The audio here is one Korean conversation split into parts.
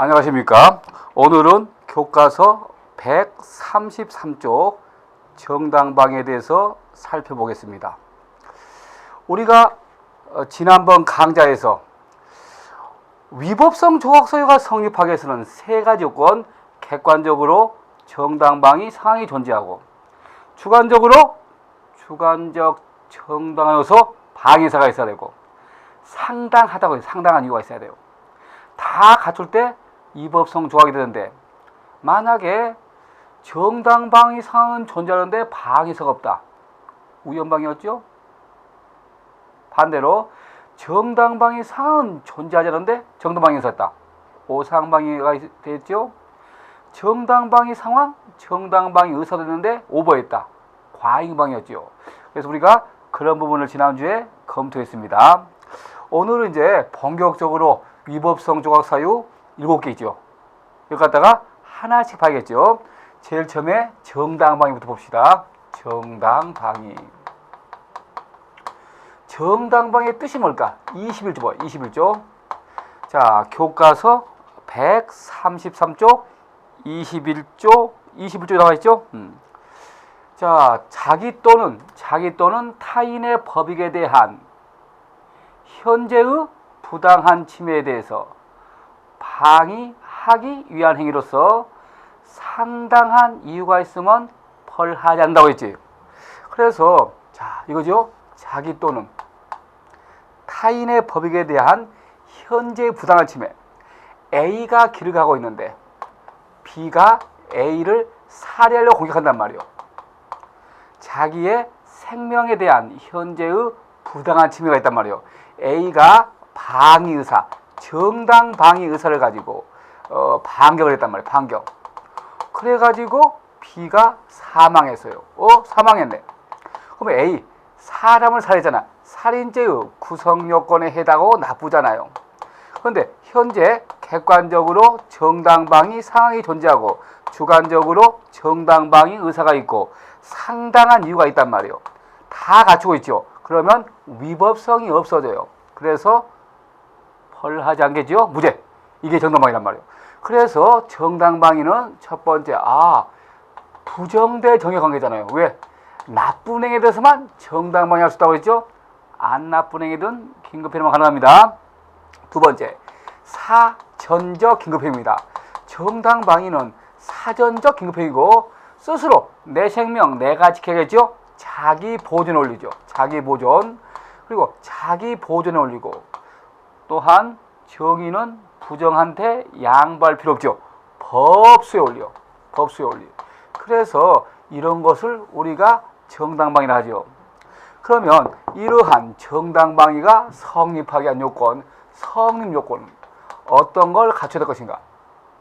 안녕하십니까. 오늘은 교과서 133쪽 정당방위에 대해서 살펴보겠습니다. 우리가 지난번 강좌에서 위법성 조각서유가 성립하기 위해서는 세 가지 요건, 객관적으로 정당방위 상황이 존재하고, 주관적으로 주관적 정당한 요소 방위사가 있어야 되고, 상당하다고 해서 상당한 이유가 있어야 돼요. 다 갖출 때 위법성 조각이 되는데, 만약에 정당방위 상황은 존재하는데 방위사가 없다. 우연방위였죠? 반대로 정당방위 상황은 존재하지 않는데 정당방위가 있었다. 오상방위가 됐죠? 정당방위 상황, 정당방위 의사도 있는데 오버했다. 과잉방위였죠. 그래서 우리가 그런 부분을 지난주에 검토했습니다. 오늘은 이제 본격적으로 위법성 조각 사유 7개 있죠. 이거 갖다가 하나씩 봐야겠죠. 제일 처음에 정당방위부터 봅시다. 정당방위. 정당방위의 뜻이 뭘까? 21조 봐. 21조. 자, 교과서 133쪽 21조 나와 있죠? 자, 자기 또는 타인의 법익에 대한 현재의 부당한 침해에 대해서 방위하기 위한 행위로서 상당한 이유가 있으면 벌하지 않는다고 했지. 그래서 자, 이거죠. 자기 또는 타인의 법익에 대한 현재의 부당한 침해. A가 길을 가고 있는데 B가 A를 살해하려고 공격한단 말이에요. 자기의 생명에 대한 현재의 부당한 침해가 있단 말이에요. A가 방위 의사, 정당 방위 의사를 가지고 반격을 했단 말이에요. 반격. 그래가지고 B가 사망했어요. 사망했네. 그러면 A, 사람을 살해했잖아. 살인죄의 구성 요건에 해당하고 나쁘잖아요. 그런데 현재 객관적으로 정당방위 상황이 존재하고 주관적으로 정당방위 의사가 있고 상당한 이유가 있단 말이에요. 다 갖추고 있죠. 그러면 위법성이 없어져요. 그래서 벌하지 않겠죠. 무죄. 이게 정당방위란 말이에요. 그래서 정당방위는 첫 번째, 부정대 정의관계잖아요. 왜? 나쁜 행위에 대해서만 정당방위할 수 있다고 했죠. 안 나쁜 행위든 긴급행위만 가능합니다. 두 번째, 사전적 긴급행위입니다. 정당방위는 사전적 긴급행위고 스스로 내 생명 내가 지켜야겠죠. 자기 보존에 올리죠. 자기 보존. 그리고 자기 보존에 올리고 또한 정의는 부정한테 양보할 필요 없죠. 법수에 올려. 법수에 올려. 그래서 이런 것을 우리가 정당방위라 하죠. 그러면 이러한 정당방위가 성립하기 위한 요건, 성립 요건은 어떤 걸 갖춰야 될 것인가?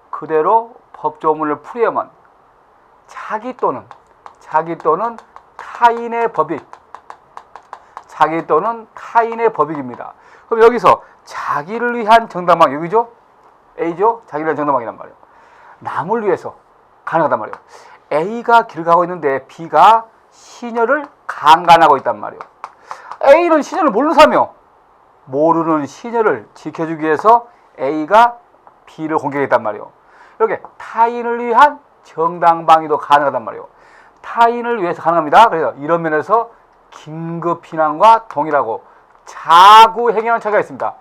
그대로 법조문을 풀이하면 자기 또는 타인의 법익, 자기 또는 타인의 법익입니다. 그럼 여기서 자기를 위한 정당방위, 여기죠? A죠? 자기를 위한 정당방위란 말이에요. 남을 위해서 가능하단 말이에요. A가 길을 가고 있는데 B가 시녀를 강간하고 있단 말이에요. A는 시녀를 모르는 사람이요. 모르는 시녀를 지켜주기 위해서 A가 B를 공격했단 말이에요. 이렇게 타인을 위한 정당방위도 가능하단 말이에요. 타인을 위해서 가능합니다. 그래서 이런 면에서 긴급피난과 동일하고 자구행위라는 차이가 있습니다.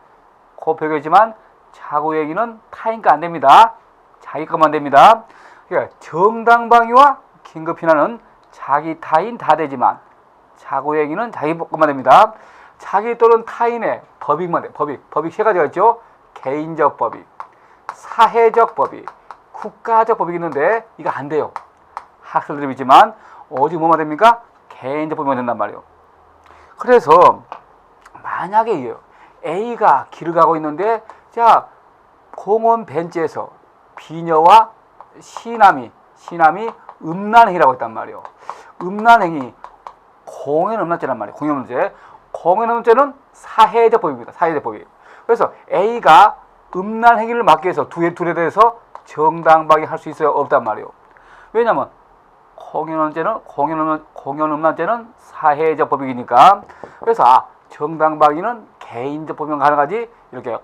고표기지만 자구행위는 타인 거 안 됩니다. 자기 것만 됩니다. 그러니까 정당방위와 긴급피난은 자기 타인 다 되지만 자구행위는 자기 것만 됩니다. 자기 또는 타인의 법익만 돼. 법익 세 가지가 있죠. 개인적 법익, 사회적 법익, 국가적 법익이 있는데 이거 안 돼요. 학설들이 있지만 오직 뭐만 됩니까? 개인적 법익만 된단 말이에요. 그래서 만약에 A가 길을 가고 있는데 자, 공원 벤치에서 비녀와 시남이 음란행위라고 했단 말이에요. 음란행위, 공연음란죄란 말이에요. 공연음란죄. 공연음란죄는 사회적 법입니다. 사회적 법이. 그래서 A가 음란행위를 막기 위해서 둘에 대해서 정당방위 할 수 있어요? 없단 말이에요. 왜냐하면 공연음란죄는 사회적 법이니까. 그래서 정당방위는 개인적 법이면 가능하지 이렇게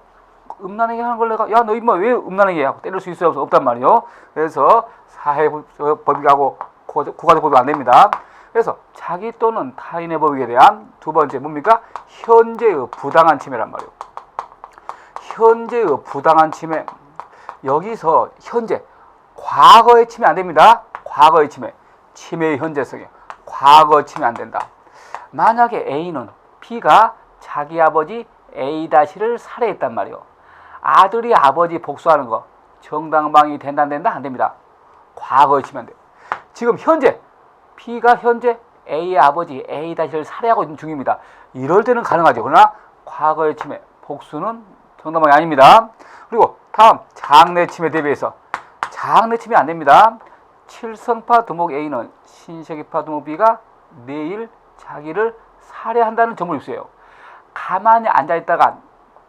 음란하게 하는 걸 내가 야 너 임마 왜 음란하게 하고 때릴 수 있어요? 없단 말이에요. 그래서 사회법익하고 국가대법이 안 됩니다. 그래서 자기 또는 타인의 법익에 대한 두 번째 뭡니까? 현재의 부당한 침해란 말이에요. 현재의 부당한 침해. 여기서 현재 과거의 침해 안 됩니다. 과거의 침해. 침해의 현재성이에요. 과거 침해 안 된다. 만약에 A는 B가 자기 아버지 A-를 살해했단 말이에요. 아들이 아버지 복수하는 거 정당방위 된다 안 된다? 안 됩니다. 과거에 치면 안 돼요. 지금 현재 B가 현재 A의 아버지 A-를 살해하고 있는 중입니다. 이럴 때는 가능하죠. 그러나 과거의 침해, 복수는 정당방위 아닙니다. 그리고 다음 장래 침해 대비해서 장래 침해 안 됩니다. 칠성파 두목 A는 신세계파 두목 B가 내일 자기를 살해한다는 정보를 입수해요. 가만히 앉아있다가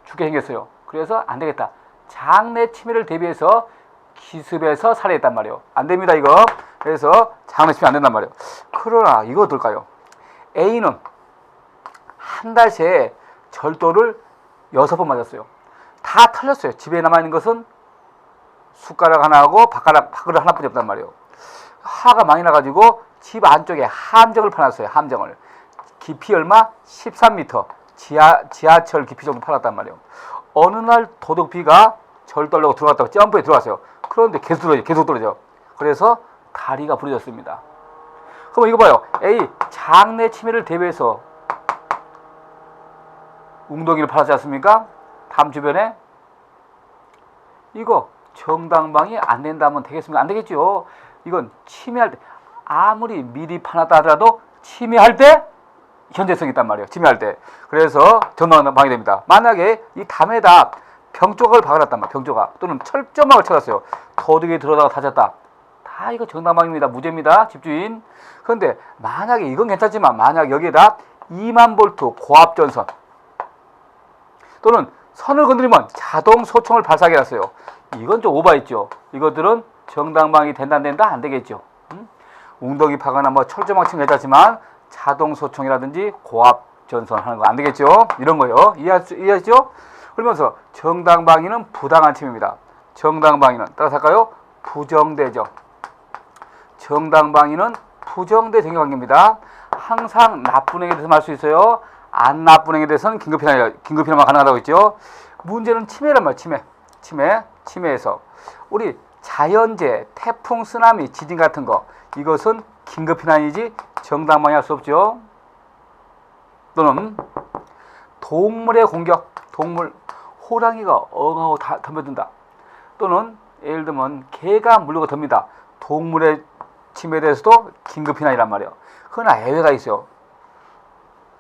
죽게 생겼어요. 그래서 안 되겠다. 장래 침해를 대비해서 기습해서 살해했단 말이에요. 안 됩니다, 이거. 그래서 장래 침해 안 된단 말이에요. 그러나 이거 어떨까요? A는 한 달 새에 절도를 6번 맞았어요. 다 털렸어요. 집에 남아있는 것은 숟가락 하나하고 밥그릇 하나뿐이 없단 말이에요. 화가 많이 나가지고 집 안쪽에 함정을 파놨어요. 함정을. 깊이 얼마? 13m. 지하철 깊이 정도 파놨단 말이에요. 어느 날 도둑 B가 절도하려고 들어갔다가 점프에 들어갔어요. 그런데 계속 떨어져. 그래서 다리가 부러졌습니다. 그럼 이거 봐요. A, 장내 침해를 대비해서 웅덩이를 팔았지 않습니까? 담 주변에. 이거 정당방위 안 된다면 되겠습니까? 안 되겠죠. 이건 침해할 때 아무리 미리 파놨다 하더라도 침해할 때 현재성이 있단 말이에요. 침해할 때. 그래서 정당방위 됩니다. 만약에 이 담에다 병조각을 박아놨단 말이에요. 병조각 또는 철조망을 쳐놨어요. 도둑이 들어다가 다쳤다. 다 이거 정당방위입니다. 무죄입니다. 집주인. 그런데 만약에 이건 괜찮지만 만약 여기에다 2만 볼트 고압전선 또는 선을 건드리면 자동 소총을 발사하게 했어요. 이건 좀 오버했죠. 이것들은 정당방위 된다 안 된다? 안 되겠죠. 웅덩이 파거나 뭐 철조망 치는 게 괜찮지만 자동 소총이라든지 고압 전선 하는 거 안 되겠죠. 이런 거요. 이해하시죠? 그러면서 정당방위는 부당한 침해입니다. 정당방위는 따라서 할까요? 부정대죠. 정당방위는 부정대 정경관계입니다. 항상 나쁜 행위에 대해서 말 수 있어요. 안 나쁜 행위에 대해서는 긴급피난만 가능하다고 했죠. 문제는 침해란 말이에요. 침해에서 우리 자연재해, 태풍, 쓰나미, 지진 같은 거 이것은 긴급피난이지 정당방위 할 수 없죠. 또는 동물의 공격, 호랑이가 엉하고 덤벼든다. 또는 예를 들면 개가 물려고 덤빈다. 동물의 침해에 대해서도 긴급피난이란 말이에요. 그러나 예외가 있어요.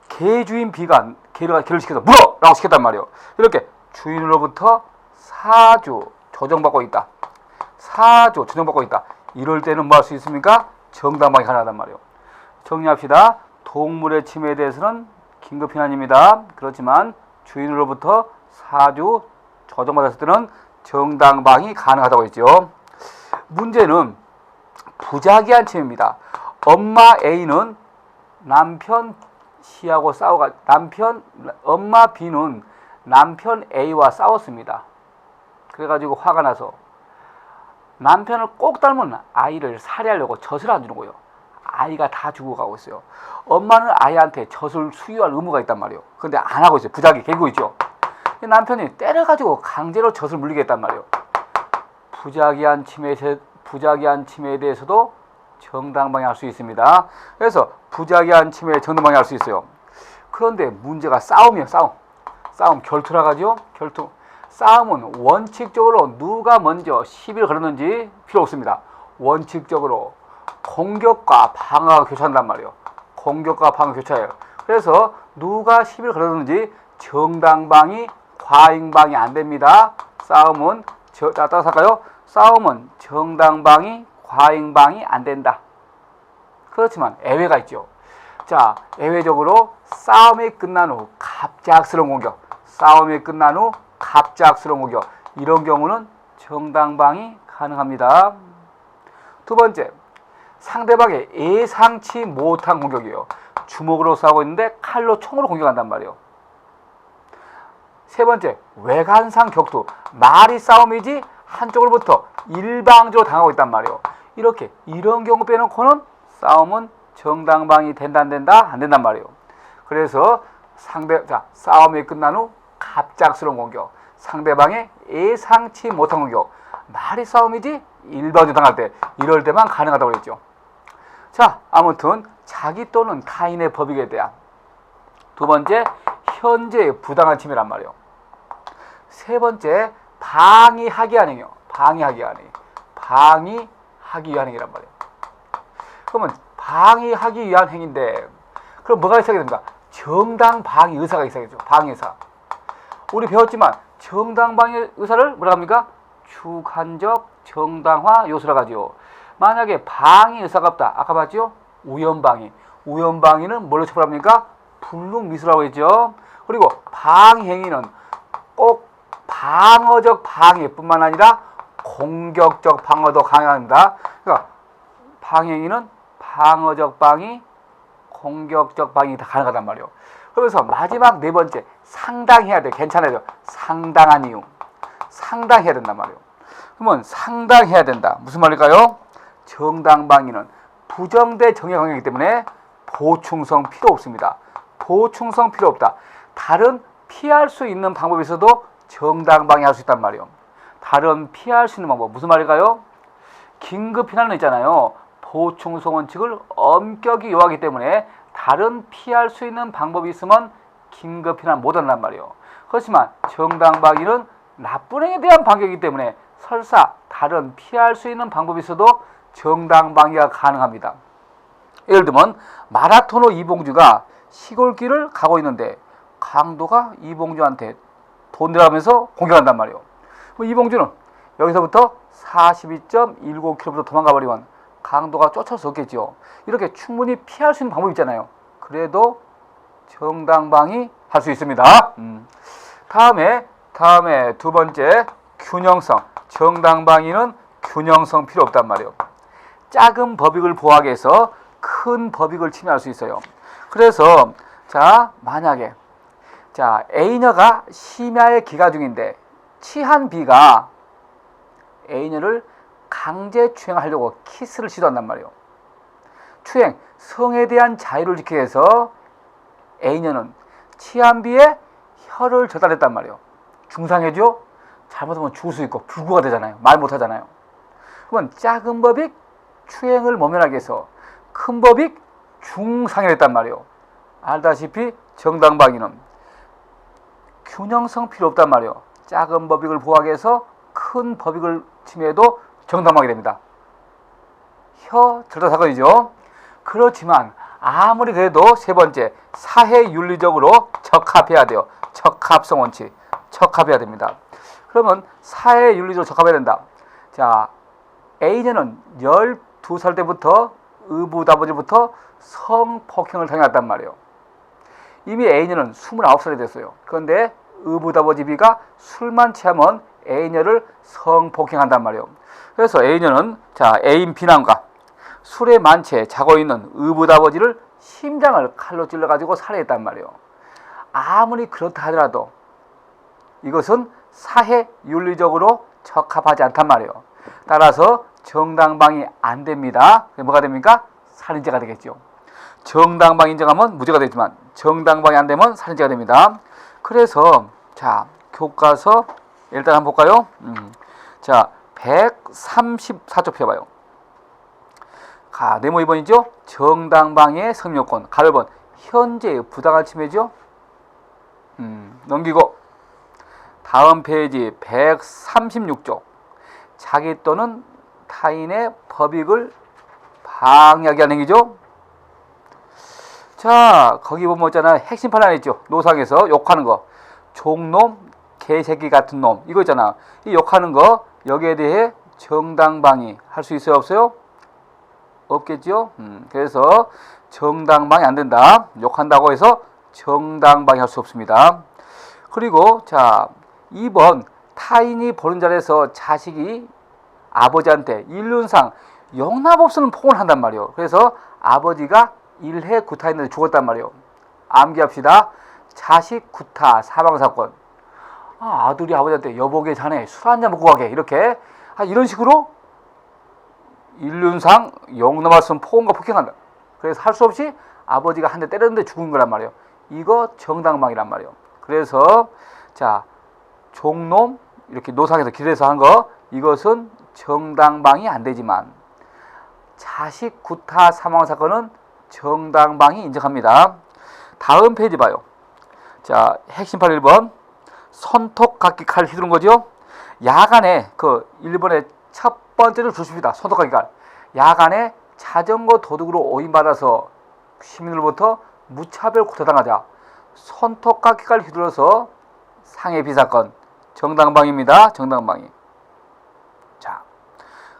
개 주인 B가 개를 시켜서 물어! 라고 시켰단 말이에요. 이렇게 주인으로부터 사주 조정받고 있다. 이럴 때는 뭐 할 수 있습니까? 정당방위 가능하단 말이에요. 정리합시다. 동물의 침해에 대해서는 긴급피난입니다. 그렇지만 주인으로부터 사주 조정받았을 때는 정당방위 가능하다고 했죠. 문제는 부작위한 침해입니다. 엄마 A는 남편 C하고 엄마 B는 남편 A와 싸웠습니다. 그래가지고 화가 나서 남편을 꼭 닮은 아이를 살해하려고 젖을 안 주는 거예요. 아이가 다 죽어가고 있어요. 엄마는 아이한테 젖을 수유할 의무가 있단 말이에요. 근데 안 하고 있어요. 부작위 개고 있죠. 남편이 때려가지고 강제로 젖을 물리게 했단 말이에요. 부작위한 침해에 대해서도 정당방위 할 수 있습니다. 그래서 부작위한 침해에 정당방위 할 수 있어요. 그런데 문제가 싸움이에요. 싸움 결투라 가죠. 결투. 싸움은 원칙적으로 누가 먼저 시비를 걸었는지 필요 없습니다. 원칙적으로 공격과 방어가 교차한단 말이에요. 공격과 방어 교차해요. 그래서 누가 시비를 걸었는지 정당방위, 과잉방위 안 됩니다. 싸움은 따라서 할까요? 싸움은 정당방위, 과잉방위 안 된다. 그렇지만 예외가 있죠. 자, 예외적으로 싸움이 끝난 후 갑작스러운 공격. 이런 경우는 정당방위 가능합니다. 두 번째, 상대방의 예상치 못한 공격이에요. 주먹으로 싸우고 있는데 칼로 총으로 공격한단 말이에요. 세 번째, 외관상 격투. 말이 싸움이지 한쪽으로부터 일방적으로 당하고 있단 말이에요. 이렇게 이런 경우 빼놓고는 싸움은 정당방위 된다 안 된다? 안 된단 말이에요. 그래서 싸움이 끝난 후 갑작스러운 공격, 상대방의 예상치 못한 공격, 말이 싸움이지 일방적으로 당할 때, 이럴 때만 가능하다고 했죠. 자, 아무튼 자기 또는 타인의 법익에 대한 두 번째, 현재의 부당한 침해란 말이에요. 세 번째, 방위하기 위한 행위요. 방위하기 위한 행위란 말이에요. 그러면 방위하기 위한 행위인데, 그럼 뭐가 있어야 됩니까? 정당 방위 의사가 있어야겠죠. 방위 의사. 우리 배웠지만 정당 방위 의사를 뭐라 합니까? 주관적 정당화 요소라고 하죠. 만약에 방위 의사가 없다. 아까 봤죠? 우연방위. 우연방위는 뭘로 처벌합니까? 불능미수라고 했죠. 그리고 방행위는 꼭 방어적 방해뿐만 아니라 공격적 방어도 강요합니다. 그러니까 방행위는 방어적 방위, 공격적 방위 다 가능하단 말이에요. 그래서 마지막 네 번째, 상당해야 돼. 괜찮아요. 상당한 이유. 상당해야 된단 말이에요. 그러면 상당해야 된다. 무슨 말일까요? 정당방위는 부정대 정의 강요이기 때문에 보충성 필요 없습니다. 보충성 필요 없다. 다른 피할 수 있는 방법이 있어도 정당방위 할 수 있단 말이에요. 다른 피할 수 있는 방법. 무슨 말일까요? 긴급피난은 있잖아요. 보충성 원칙을 엄격히 요하기 때문에 다른 피할 수 있는 방법이 있으면 긴급피난 못 한단 말이에요. 그렇지만 정당방위는 나쁜 행위에 대한 방역이기 때문에 설사 다른 피할 수 있는 방법이 있어도 정당방위가 가능합니다. 예를 들면 마라토너 이봉주가 시골길을 가고 있는데 강도가 이봉주한테 돈 내라면서 공격한단 말이에요. 이봉주는 여기서부터 42.19km 도망가 버리면 강도가 쫓아올 수 없겠죠. 이렇게 충분히 피할 수 있는 방법이 있잖아요. 그래도 정당방위 할 수 있습니다. 다음에 두 번째, 균형성. 정당방위는 균형성 필요 없단 말이에요. 작은 법익을 보호하기 위해서 큰 법익을 침해할 수 있어요. 그래서 만약에 A녀가 심야에 기가 중인데 취한 B가 A녀를 강제 추행하려고 키스를 시도한단 말이에요. 추행, 성에 대한 자유를 지키기 위해서 A녀는 취한 B의 혀를 절단했단 말이에요. 중상해죠? 잘못하면 죽을 수 있고 불구가 되잖아요. 말 못하잖아요. 그러면 작은 법익 추행을 모면하기 위해서 큰 법익 중상해를 했단 말이에요. 알다시피 정당방위는 균형성 필요 없단 말이에요. 작은 법익을 보호하기 위해서 큰 법익을 침해해도 정당방위 됩니다. 혀 절단 사건이죠. 그렇지만 아무리 그래도 세 번째, 사회윤리적으로 적합해야 돼요. 적합성 원칙. 적합해야 됩니다. 그러면 사회윤리적으로 적합해야 된다. A녀는 12살 때부터 의붓아버지부터 성폭행을 당해왔단 말이에요. 이미 A녀는 29살이 됐어요. 그런데 의붓아버지 B가 술만 취하면 A녀를 성폭행한단 말이에요. 그래서 A녀는 애인 B남과 술에 만채 자고 있는 의붓아버지를 심장을 칼로 찔러가지고 살해했단 말이에요. 아무리 그렇다 하더라도 이것은 사회윤리적으로 적합하지 않단 말이에요. 따라서 정당방위 안 됩니다. 뭐가 됩니까? 살인죄가 되겠죠. 정당방위 인정하면 무죄가 되지만 정당방위 안 되면 살인죄가 됩니다. 그래서 교과서 일단 한번 볼까요? 134쪽 펴봐요. 네모 2번이죠. 정당방위의 성립요건. 가로 1번 현재의 부당한 침해죠. 넘기고 다음 페이지 136쪽. 자기 또는 타인의 법익을 방해하게 하는 행위죠. 거기 보면 있잖아요. 핵심 판단 있죠. 노상에서 욕하는 거. 종놈, 개새끼 같은 놈. 이거 있잖아. 이 욕하는 거, 여기에 대해 정당방위 할 수 있어요? 없어요? 없겠죠. 그래서 정당방위 안 된다. 욕한다고 해서 정당방위 할 수 없습니다. 그리고 2번 타인이 보는 자리에서 자식이 아버지한테 인륜상 용납 없이는 폭언을 한단 말이에요. 그래서 아버지가 일해 구타했는데 죽었단 말이에요. 암기합시다. 자식 구타 사망사건. 아들이 아버지한테 여보게 자네 술 한잔 먹고 가게 이렇게 이런 식으로 인륜상 영노말씀 포옹과 폭행한다. 그래서 할 수 없이 아버지가 한 대 때렸는데 죽은 거란 말이에요. 이거 정당방위란 말이에요. 그래서 자 종놈 이렇게 노상에서 길에서 한 거 이것은 정당방위 안 되지만 자식 구타 사망 사건은 정당방위 인정합니다. 다음 페이지 봐요. 자 핵심 81번 손톱깎이 칼 휘두른 거죠. 야간에 그 일본의 첫 번째를 주십니다. 손톱깎이 칼. 야간에 자전거 도둑으로 오인받아서 시민으로부터 무차별 고소당하자 손톱깎이 칼 휘둘러서 상해 비사건 정당방위입니다. 정당방위. 자,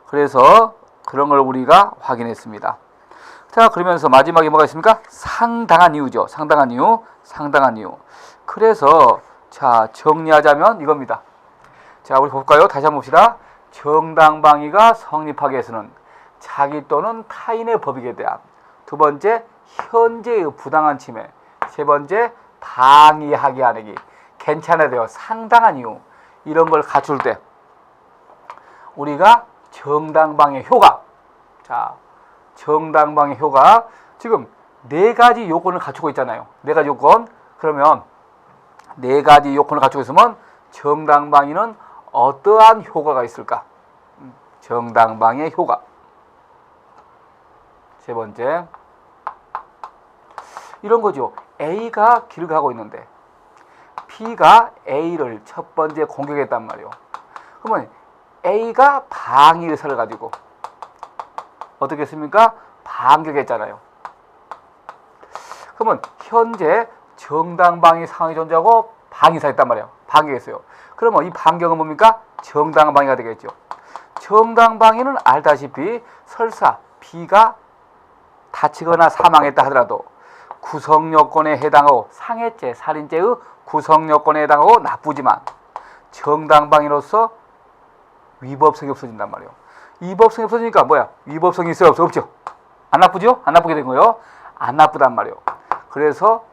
그래서 그런 걸 우리가 확인했습니다. 자, 그러면서 마지막에 뭐가 있습니까? 상당한 이유죠. 상당한 이유, 상당한 이유. 그래서 자, 정리하자면 이겁니다. 자, 우리 볼까요? 다시 한번 봅시다. 정당방위가 성립하기 위해서는 자기 또는 타인의 법익에 대한 두 번째, 현재의 부당한 침해 세 번째, 방위하게 하기 괜찮아야 돼요. 상당한 이유 이런 걸 갖출 때 우리가 정당방위 효과 자, 정당방위 효과 지금 네 가지 요건을 갖추고 있잖아요. 네 가지 요건. 그러면 네 가지 요건을 갖추고 있으면 정당방위는 어떠한 효과가 있을까? 정당방위의 효과. 세 번째, 이런 거죠. A가 길을 가고 있는데 B가 A를 첫 번째 공격했단 말이에요. 그러면 A가 방위 의사를 가지고 어떻게 했습니까? 반격했잖아요. 그러면 현재 정당방위 상황이 존재하고 방위사 있단 말이에요. 반격했어요. 그러면 이 반격은 뭡니까? 정당방위가 되겠죠. 정당방위는 알다시피 설사 B가 다치거나 사망했다 하더라도 구성요건에 해당하고 상해죄, 살인죄의 구성요건에 해당하고 나쁘지만 정당방위로서 위법성이 없어진단 말이에요. 위법성이 없어지니까 뭐야? 위법성이 있어요? 없죠? 안 나쁘죠? 안 나쁘게 된 거예요. 안 나쁘단 말이에요. 그래서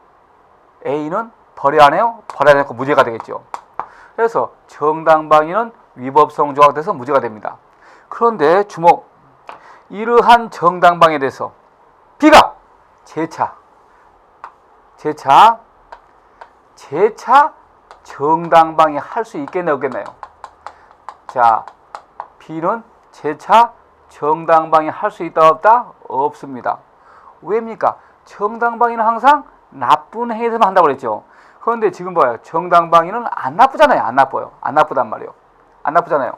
A는 벌해야 하네요. 벌해야 되고 무죄가 되겠죠. 그래서 정당방위는 위법성 조각돼서 무죄가 됩니다. 그런데 주목, 이러한 정당방위에 대해서 B가 재차 정당방위 할 수 있겠나요? 없겠나요? 자, B는 재차 정당방위 할 수 있다 없다? 없습니다. 왜입니까? 정당방위는 항상 나쁜 행위에서만 한다고 그랬죠. 그런데 지금 봐요. 정당방위는 안 나쁘잖아요. 안 나빠요. 안 나쁘단 말이에요. 안 나쁘잖아요.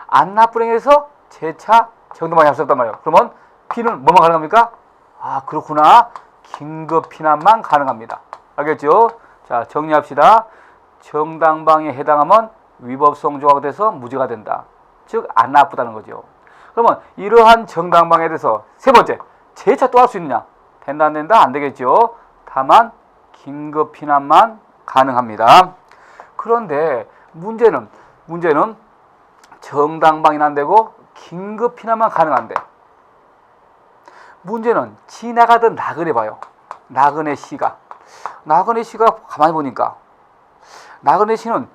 안 나쁜 행위에서 재차 정당방위 할 수 없단 말이에요. 그러면 B는 뭐만 가능합니까? 아, 그렇구나. 긴급 피난만 가능합니다. 알겠죠? 자, 정리합시다. 정당방위에 해당하면 위법성 조각이 돼서 무죄가 된다. 즉, 안 나쁘다는 거죠. 그러면 이러한 정당방위에 대해서 세 번째, 재차 또 할 수 있느냐? 된다 안 된다? 안 되겠죠. 다만 긴급 피난만 가능합니다. 그런데 문제는 정당방위는 안 되고 긴급 피난만 가능한데 문제는 지나가던 나그네 봐요. 나그네 씨가 가만히 보니까 나그네 씨는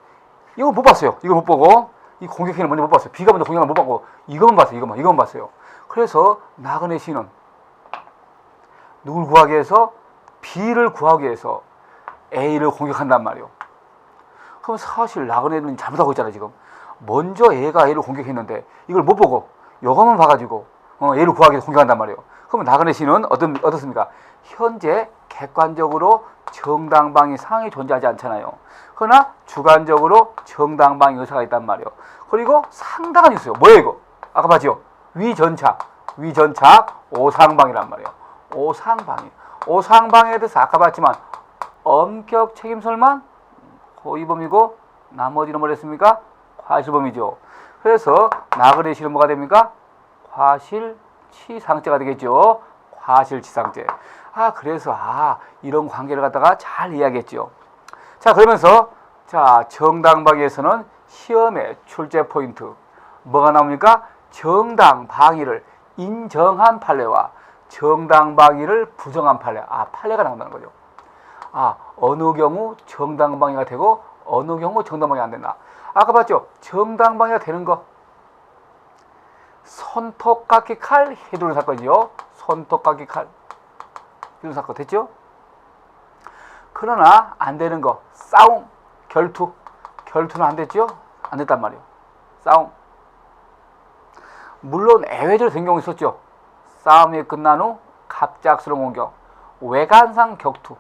이걸 못 봤어요. 이걸 못 보고 이 공격행위를 먼저 못 봤어요. B가 먼저 공격을 못 봤고 이것만 봤어요. 이것만 봤어요. 그래서 나그네 씨는 누굴 구하기 위해서? B를 구하기 위해서 A를 공격한단 말이에요. 그럼 사실 나그네는 잘못하고 있잖아요. 지금 먼저 A가 A를 공격했는데 이걸 못 보고 이것만 봐가지고 A를 구하기 위해서 공격한단 말이에요. 그럼 나그네 씨는 어떻습니까? 현재 객관적으로 정당방위 상황이 존재하지 않잖아요. 그러나 주관적으로 정당방위 의사가 있단 말이에요. 그리고 상당한 있어요. 뭐예요 이거? 아까 봤죠? 위전착 오상방위란 말이에요. 오상방위에 대해서 아까 봤지만 엄격 책임설만 고의범이고 나머지는 뭐랬습니까? 과실범이죠. 그래서 나그네 씨는 뭐가 됩니까? 과실치상죄가 되겠죠. 과실치상죄. 그래서 이런 관계를 갖다가 잘 이해하겠죠. 자, 그러면서 정당방위에서는 시험의 출제 포인트 뭐가 나옵니까? 정당방위를 인정한 판례와 정당방위를 부정한 판례. 판례가 나온다는 거죠. 어느 경우 정당방위가 되고 어느 경우 정당방위 안 된다. 아까 봤죠? 정당방위가 되는 거. 손톱깎이 칼 휘두르는 사건이죠. 손톱깎이 칼 휘두르는 사건 됐죠? 그러나 안 되는 거. 싸움, 결투. 결투는 안 됐죠? 안 됐단 말이에요. 싸움. 물론 예외적으로 된 경우 있었죠. 싸움이 끝난 후 갑작스러운 공격, 외관상 격투,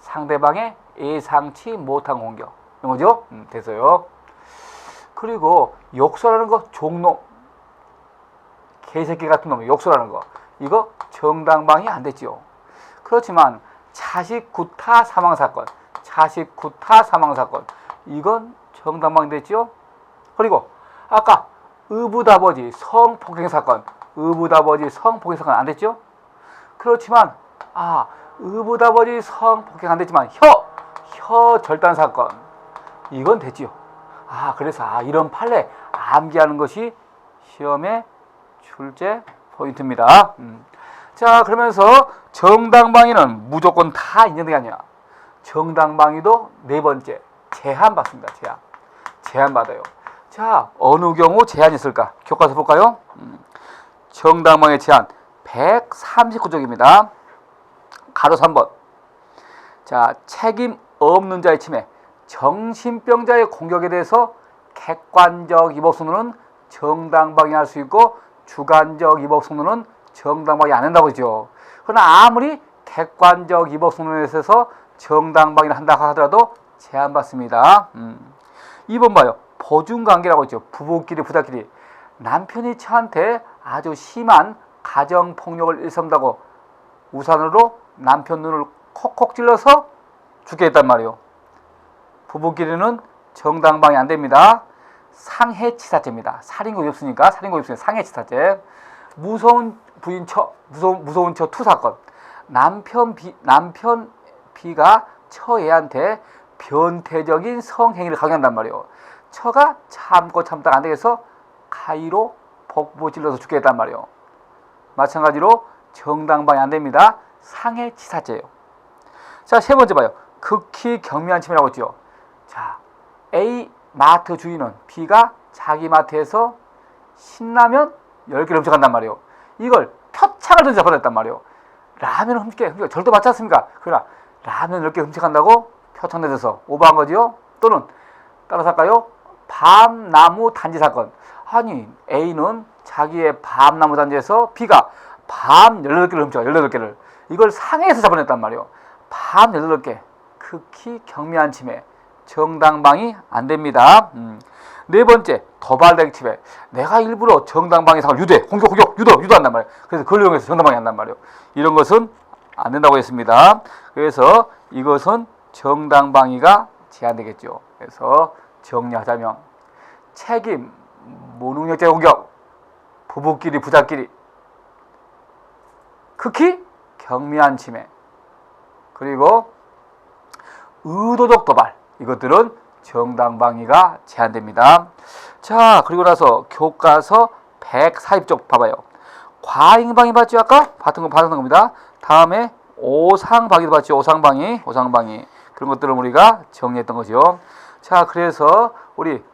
상대방의 예상치 못한 공격. 이런 거죠? 됐어요. 그리고 욕설하는 거, 종놈, 개새끼 같은 놈, 욕설하는 거. 이거 정당방위 안 됐죠. 그렇지만 자식 구타 사망 사건, 자식 구타 사망 사건. 이건 정당방위 됐죠. 그리고 아까 의붓아버지 성폭행 사건, 의붓아버지 성폭행 사건 안 됐죠? 그렇지만 의붓아버지 성폭행 안 됐지만 혀 절단 사건 이건 됐지요. 그래서 이런 판례 암기하는 것이 시험의 출제 포인트입니다. 자, 그러면서 정당방위는 무조건 다 인정되는 게 아니라 정당방위도 네 번째 제한받습니다. 제한받아요. 자, 어느 경우 제한이 있을까? 교과서 볼까요? 정당방위 제한 139쪽입니다. 가로 3번. 자, 책임 없는 자의 침해, 정신병자의 공격에 대해서 객관적 위법성노는 정당방위할 수 있고 주관적 위법성노는 정당방위 안 한다고 하죠. 그러나 아무리 객관적 위법성노에 있어서 정당방위를 한다고 하더라도 제한받습니다. 2번 봐요. 보증관계라고 있죠. 부부끼리 부자끼리. 남편이 처한테 아주 심한 가정폭력을 일삼다고 우산으로 남편 눈을 콕콕 찔러서 죽게 했단 말이에요. 부부끼리는 정당방위 안 됩니다. 상해치사죄입니다. 살인고 없으니까 상해치사죄. 무서운 부인 무서운 처 투 사건. 남편 B가 처 A한테 변태적인 성행위를 강요한단 말이에요. 처가 참다가 안 되겠어 가위로 복부 찔러서 죽게 했단 말이에요. 마찬가지로 정당방위 안 됩니다. 상해치사죄예요. 자, 세 번째 봐요. 극히 경미한 침해라고 했죠. 자, A 마트 주인은 B가 자기 마트에서 신라면 10개를 훔쳐간단 말이에요. 이걸 표창을 던져 버렸단 말이에요. 라면을 훔치게 절도 맞지 않습니까? 그러나 라면 10개 훔쳐간다고 표창 던져서 오버한 거지요. 또는 따라서 할까요? 밤나무 단지 사건. 아니, A는 자기의 밤나무 단지에서 B가 밤 18개를 훔쳐, 18개를. 이걸 상해에서 잡아냈단 말이에요. 밤 18개. 극히 경미한 침해. 정당방위 안 됩니다. 네 번째, 도발적 침해. 내가 일부러 정당방위 사건 유도한단 말이에요. 그래서 그걸 이용해서 정당방위 한단 말이에요. 이런 것은 안 된다고 했습니다. 그래서 이것은 정당방위가 제한되겠죠. 그래서 정리하자면 책임, 무능력자 공격, 부부끼리 부자끼리, 극히 경미한 침해, 그리고 의도적 도발, 이것들은 정당방위가 제한됩니다. 자, 그리고 나서 교과서 140쪽 봐봐요. 과잉방위 봤죠? 아까 봤던 겁니다. 다음에 오상방위도 봤죠? 오상방위. 그런 것들을 우리가 정리했던 거죠. 자, 그래서 우리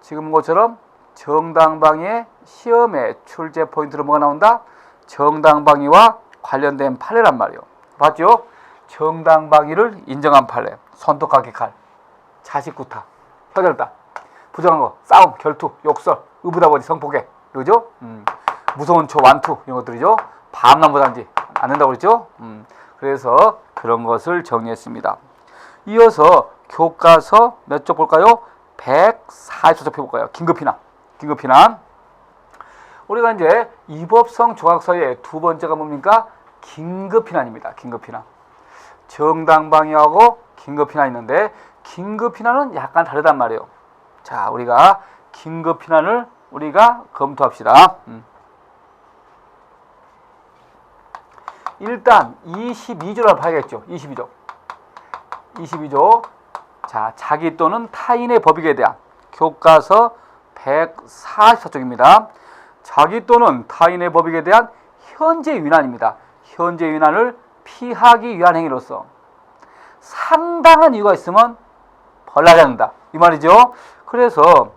지금 것처럼 정당방위의 시험에 출제 포인트로 뭐가 나온다? 정당방위와 관련된 판례란 말이에요. 봤죠? 정당방위를 인정한 판례. 손톱깎이 칼, 자식구타, 혀절단, 부정한 거, 싸움, 결투, 욕설, 의붓아버지 성폭행, 그죠? 무서운 초 완투 이런 것들이죠. 밤나무 단지 안 된다고 그랬죠? 그래서 그런 것을 정리했습니다. 이어서 교과서 몇 쪽 볼까요? 144쪽 펴볼까요? 긴급피난. 우리가 이제 위법성 조각서의 두 번째가 뭡니까? 긴급피난입니다. 긴급피난. 정당방위하고 긴급피난이 있는데 긴급피난은 약간 다르단 말이에요. 자, 우리가 긴급피난을 우리가 검토합시다. 일단 22조를 봐야겠죠. 22조. 자, 자기 또는 타인의 법익에 대한 교과서 144쪽입니다. 자기 또는 타인의 법익에 대한 현재 위난입니다. 현재 위난을 피하기 위한 행위로서 상당한 이유가 있으면 벌하지 않는다. 이 말이죠. 그래서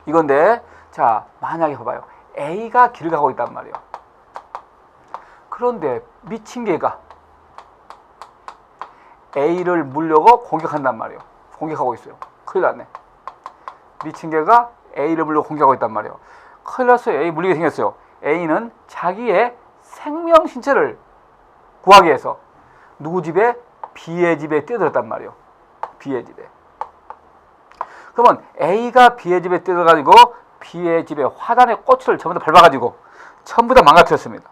이건데, 자, 만약에 봐봐요. A가 길을 가고 있단 말이에요. 그런데 미친 개가 A를 물려고 공격한단 말이에요. 공격하고 있어요. 큰일 났네. 미친 개가 A를 물려고 공격하고 있단 말이에요. 큰일 났어요. A 물리게 생겼어요. A는 자기의 생명 신체를 구하기 위해서 누구 집에? B의 집에 뛰어들었단 말이에요. B의 집에. 그러면 A가 B의 집에 뛰어들어가지고 B의 집에 화단의 꽃을 전부 다 밟아가지고 전부 다 망가뜨렸습니다.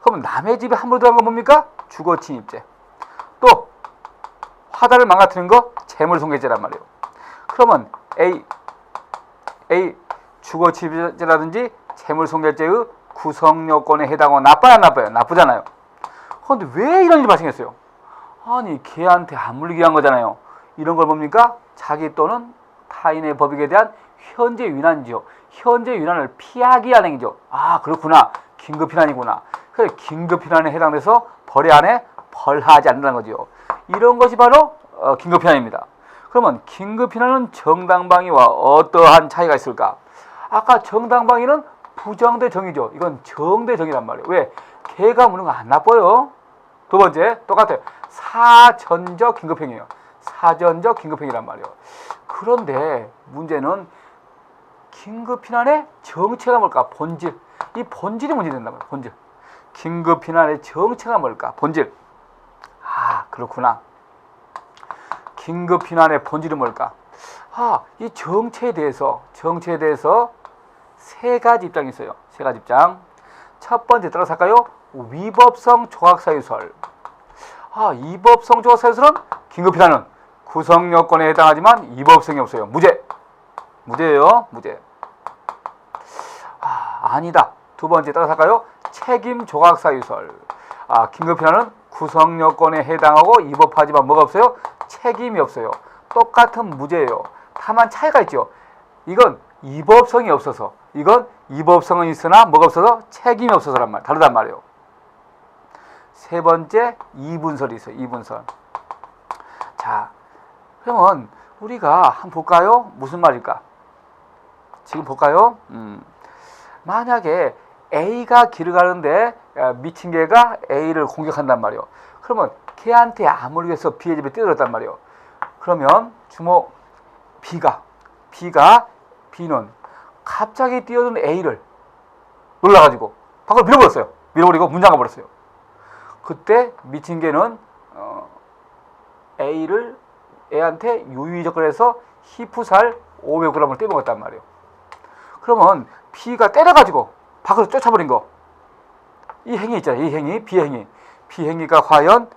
그러면 남의 집에 함부로 들어간 건 뭡니까? 주거 침입죄. 또 화단을 망가뜨린 거 재물손괴죄란 말이에요. 그러면 A 주거 침입죄라든지 재물손괴죄의 구성요건에 해당하고 나빠요, 안 나빠요? 나쁘잖아요. 그런데 왜 이런 일이 발생했어요? 아니, 걔한테 안 물리게 한 거잖아요. 이런 걸 뭡니까? 자기 또는 타인의 법익에 대한 현재 위난이죠. 현재 위난을 피하기 위한 행위죠. 아, 그렇구나. 긴급피난이구나. 그래서 긴급피난에 해당돼서 벌의 안에 벌하지 않는다는 거죠. 이런 것이 바로 긴급피난입니다. 그러면 긴급피난은 정당방위와 어떠한 차이가 있을까? 아까 정당방위는 부정대 정이죠. 이건 정대 정이란 말이에요. 왜? 개가 무는 거 안 나빠요. 두 번째, 똑같아요. 사전적 긴급행위예요. 사전적 긴급행위란 말이에요. 그런데 문제는 긴급피난의 정체가 뭘까? 본질. 이 본질이 문제된단 말이에요. 본질. 긴급피난의 정체가 뭘까? 본질. 아, 그렇구나. 긴급피난의 본질은 뭘까? 아, 이 정체에 대해서 세 가지 입장이 있어요. 세 가지 입장. 첫 번째 따라서 할까요? 위법성 조각사유설. 아, 위법성 조각사유설은 긴급피난은 구성요건에 해당하지만 위법성이 없어요. 무죄. 무죄예요. 무죄. 아, 아니다. 두 번째 따라서 할까요? 책임 조각사유설. 아, 긴급피난은 구성요건에 해당하고 위법하지만 뭐가 없어요? 책임이 없어요. 똑같은 무죄예요. 다만 차이가 있죠. 이건 위법성이 없어서, 이건 위법성은 있으나 뭐가 없어서 책임이 없어서란 말, 다르단 말이에요. 세 번째, 이분설이 있어요. 이분설. 자, 그러면 우리가 한번 볼까요? 무슨 말일까? 지금 볼까요? 만약에 A가 길을 가는데 미친 개가 A를 공격한단 말이에요. 그러면 걔한테 아무리 해서 B의 집에 뛰어들었단 말이에요. 그러면 주목, B는 갑자기 뛰어든 A를 놀라가지고 밖으로 밀어버렸어요. 밀어버리고 문 잠가버렸어요. 그때 미친 개는 A한테 유유적거려서 히프살 500g을 떼먹었단 말이에요. 그러면 B가 때려가지고 밖으로 쫓아버린 거, 이 행위 있잖아요. 이 행위, 비행위가 과연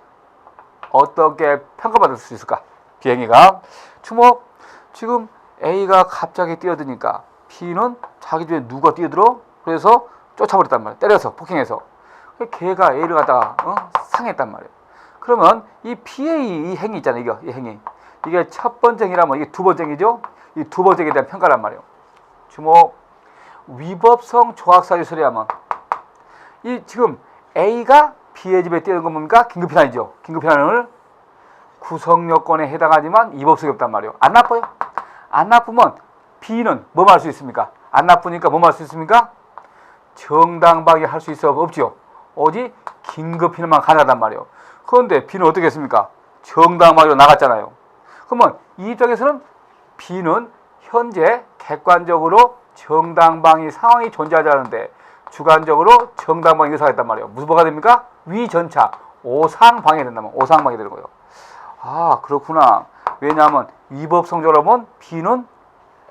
어떻게 평가받을 수 있을까? 비행위가 주목, 지금 A가 갑자기 뛰어드니까 B는 자기 집에 누가 뛰어들어? 그래서 쫓아버렸단 말이에요. 때려서, 폭행해서. 걔가 A를 갖다가 상했단 말이에요. 그러면 이 B의 이 행위 있잖아요. 이 행위. 이게 첫 번째 행위라면 이게 두 번째 행위죠. 이 두 번째 행위에 대한 평가란 말이에요. 주목, 위법성 조각사유설이 하면 이 지금 A가 B의 집에 뛰어든 건 뭡니까? 긴급피난이죠. 긴급피난을 구성요건에 해당하지만 위법성이 없단 말이에요. 안 나빠요. 안 나쁘면 B는 뭐 할 수 있습니까? 안 나쁘니까 뭐 할 수 있습니까? 정당방위 할 수 있어? 없죠. 오직 긴급피난만 가능하단 말이에요. 그런데 B는 어떻게 했습니까? 정당방위로 나갔잖아요. 그러면 이 입장에서는 B는 현재 객관적으로 정당방위 상황이 존재하지 않는데 주관적으로 정당방위 의사가 있단 말이에요. 무슨 뭐가 됩니까? 위전차, 오상방해 된다면 오상방해 되는 거예요. 아, 그렇구나. 왜냐하면 위법성적으로 보면 B는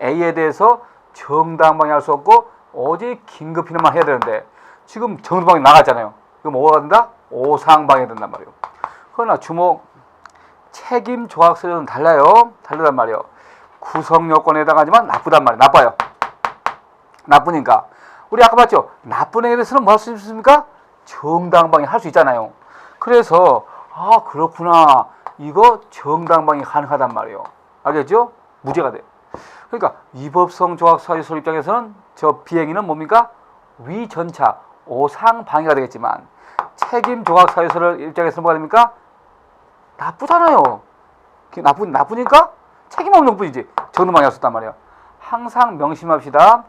A에 대해서 정당방위 할 수 없고 오직 긴급피난만 해야 되는데 지금 정당방위 나갔잖아요. 그럼 뭐가 된다? 오상방해 된단 말이에요. 그러나 주목, 책임 조각서는 다르단 말이에요. 구성요건에 해당하지만 나쁘단 말이에요. 나빠요. 나쁘니까 우리 아까 봤죠? 나쁜 행위에 대해서는 뭐 할 수 있습니까? 정당방위 할 수 있잖아요. 그래서 아, 그렇구나. 이거 정당방위 가능하단 말이에요. 알겠죠? 무죄가 돼요. 그러니까 위법성 조각사유설 입장에서는 저 비행위는 뭡니까? 위전차, 오상방해가 되겠지만 책임 조각사유설 입장에서는 뭐가 됩니까? 나쁘잖아요. 나쁘니까 책임 없는 뿐이지 정당방위할 수 있단 말이에요. 항상 명심합시다.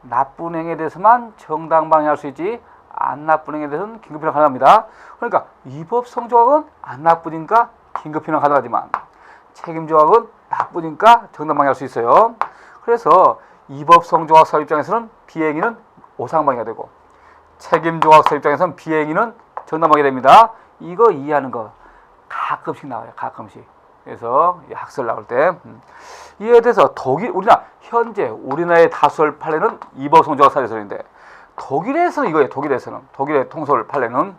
나쁜 행위에 대해서만 정당방위할 수 있지 안 나쁜 행위에 대해서는 긴급피난 가능합니다. 그러니까 위법성 조각은 안 나쁘니까 긴급피난 가능하지만 책임조각은 나쁘니까 정당방위할 수 있어요. 그래서 위법성 조각서 입장에서는 비행위는 오상방위가 되고 책임조각서 입장에서는 비행위는 정당방위가 됩니다. 이거 이해하는 거 가끔씩 나와요. 가끔씩. 그래서 학설 나올 때 이에 대해서 현재 우리나라의 다수설 판례는 위법성 조각 사례설인데 독일에서는 이거예요. 독일의 통설 판례는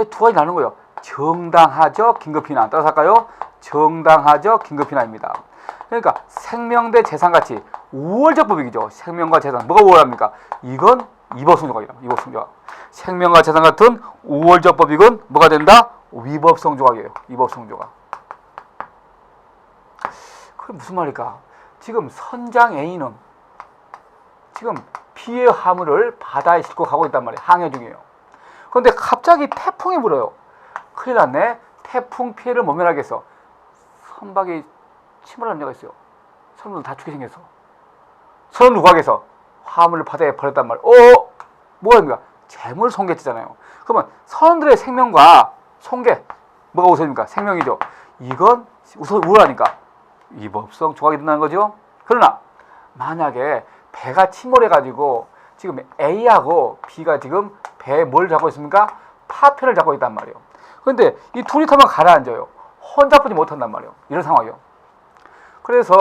두 가지 나누는 거예요. 정당하적 긴급피난. 따라서 할까요? 정당하적 긴급피난입니다. 그러니까 생명 대 재산가치 우월적 법익이죠. 생명과 재산 뭐가 우월합니까? 이건 위법성 조각이다. 위법성 조각. 생명과 재산 같은 우월적 법익은 뭐가 된다? 위법성 조각이에요. 위법성 조각. 그게 무슨 말일까? 지금 선장 A는 지금 피해 화물을 바다에 싣고 가고 있단 말이에요. 항해 중이에요. 그런데 갑자기 태풍이 불어요. 큰일 났네. 태풍 피해를 모면하겠어. 선박에 침몰한 자가 있어요. 선원들 다 죽게 생겼어. 선원 누각에서 화물을 바다에 버렸단 말이에요. 뭐가 있는가? 재물 손괴죄잖아요. 그러면 선원들의 생명과 손괴 뭐가 우선입니까? 생명이죠. 이건 우선 우월하니까 위법성 조각이 된다는 거죠. 그러나 만약에 배가 침몰해가지고 지금 A하고 B가 지금 배에 뭘 잡고 있습니까? 파편을 잡고 있단 말이에요. 그런데 이 둘이 타면 가라앉아요. 혼자 보지 못한단 말이에요. 이런 상황이요. 그래서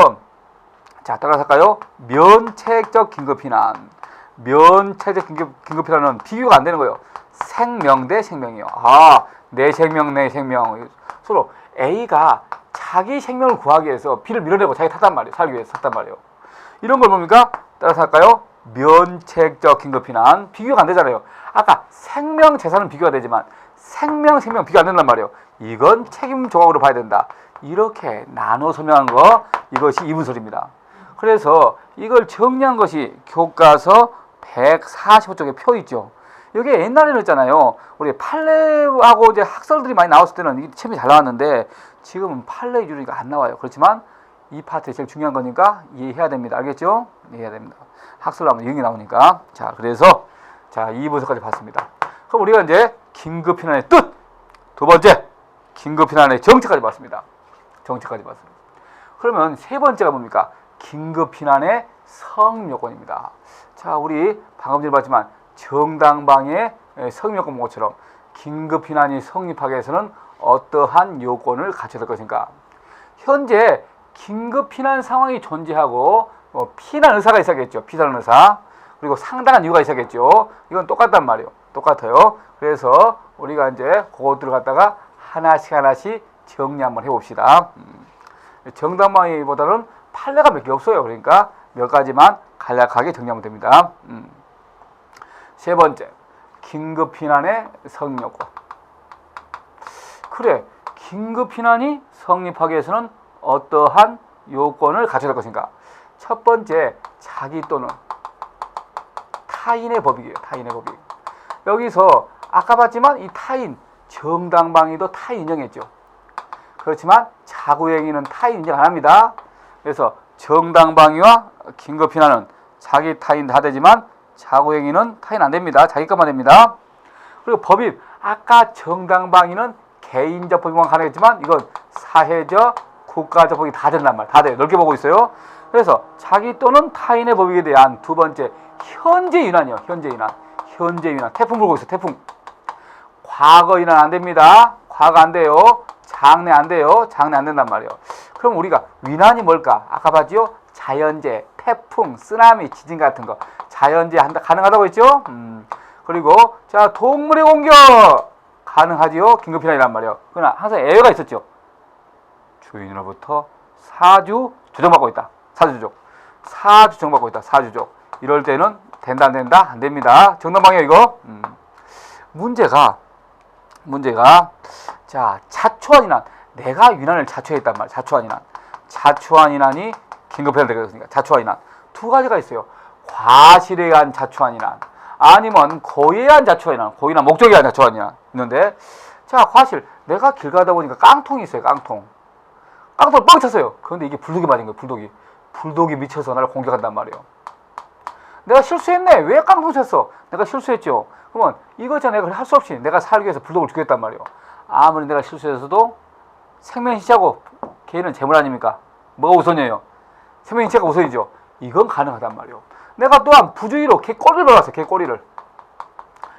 자 따라서 할까요? 면책적 긴급피난. 면책적 긴급피난은 비교가 안 되는 거예요. 생명 대 생명이요. 내 생명 내 생명. 서로 A가 자기 생명을 구하기 위해서 B를 밀어내고 자기 탔단 말이에요. 살기 위해서 탔단 말이에요. 이런 걸 뭡니까? 따라서 할까요? 면책적 긴급피난. 비교가 안 되잖아요. 아까 생명 재산은 비교가 되지만 생명 비교 안 된단 말이에요. 이건 책임 조각으로 봐야 된다. 이렇게 나눠 설명한 거 이것이 이분설입니다. 그래서 이걸 정리한 것이 교과서 145쪽에 표 있죠. 이게 옛날에는 있잖아요. 우리 판례하고 이제 학설들이 많이 나왔을 때는 이게 책이 잘 나왔는데 지금은 판례 위주로가 안 나와요. 그렇지만 이 파트가 제일 중요한 거니까 이해해야 됩니다. 알겠죠? 이해해야 됩니다. 학설 하면 영이 나오니까. 자, 그래서 자, 이 분석까지 봤습니다. 그럼 우리가 이제 긴급피난의 뜻, 두 번째 긴급피난의 정체까지 봤습니다. 정체까지 봤습니다. 그러면 세 번째가 뭡니까? 긴급피난의 성요건입니다. 자, 우리 방금 전에 봤지만 정당방위의 성요건 본 것처럼 긴급피난이 성립하기 위해서는 어떠한 요건을 갖춰야 될 것인가? 현재 긴급피난 상황이 존재하고 피난 의사가 있어야겠죠. 피난 의사. 그리고 상당한 이유가 있어야겠죠. 이건 똑같단 말이에요. 똑같아요. 그래서 우리가 이제 그것들을 갖다가 하나씩 정리 한번 해봅시다. 정당방위보다는 판례가 몇 개 없어요. 그러니까 몇 가지만 간략하게 정리하면 됩니다. 세 번째, 긴급피난의 성립요건. 그래, 긴급피난이 성립하기 위해서는 어떠한 요건을 갖춰야 될 것인가? 첫 번째, 자기 또는 타인의 법익이에요. 타인의 법익. 여기서 아까 봤지만 이 타인, 정당방위도 타인 인정했죠. 그렇지만 자구행위는 타인 인정 안 합니다. 그래서 정당방위와 긴급피난은 자기 타인 다 되지만 자구행위는 타인 안 됩니다. 자기 것만 됩니다. 그리고 법익, 아까 정당방위는 개인적 법익만 가능했지만 이건 사회적, 국가적 법익이 다 된단 말이에요. 다 돼요. 넓게 보고 있어요. 그래서 자기 또는 타인의 법익에 대한 두 번째, 현재 유난이요. 현재 유난. 태풍 불고 있어요. 태풍. 과거 유난 안 됩니다. 과거 안 돼요. 장래 안 돼요. 장래 안 된단 말이에요. 그럼 우리가 위난이 뭘까? 아까 봤죠? 자연재해, 태풍, 쓰나미, 지진 같은 거. 자연재해 가능하다고 했죠? 그리고 자, 동물의 공격 가능하지요. 긴급피난이란 말이에요. 그러나 항상 애가 있었죠. 주인으로부터 사주 조정받고 있다. 사주 조정받고 있다. 사주족. 이럴 때는 된다 안 된다? 안 됩니다. 정당방위야 이거. 문제가 자, 자초한 이난. 내가 유난을 자초했단 말이야. 자초한 이난이 긴급해야 되겠습니까? 자초한 이난. 두 가지가 있어요. 과실에 의한 자초한 이난. 아니면 고의에 의한 자초한 이난. 고의나 목적에 의한 자초한 이난. 있는데 자, 과실. 내가 길 가다 보니까 깡통이 있어요. 깡통. 깡통을 뻥 쳤어요. 그런데 이게 불독이 맞은 거예요. 불독이. 불독이 미쳐서 나를 공격한단 말이에요. 내가 실수했네. 왜 깡통 쳤어? 내가 실수했죠. 그러면 이거 있잖아. 내가 할 수 없이 내가 살기 위해서 불독을 죽였단 말이에요. 아무리 내가 실수해서도 생명신체하고 개인은 재물 아닙니까? 뭐가 우선이에요? 생명신체가 우선이죠. 이건 가능하단 말이에요. 내가 또한 부주의로 개 꼬리를 넣었어요. 개 꼬리를.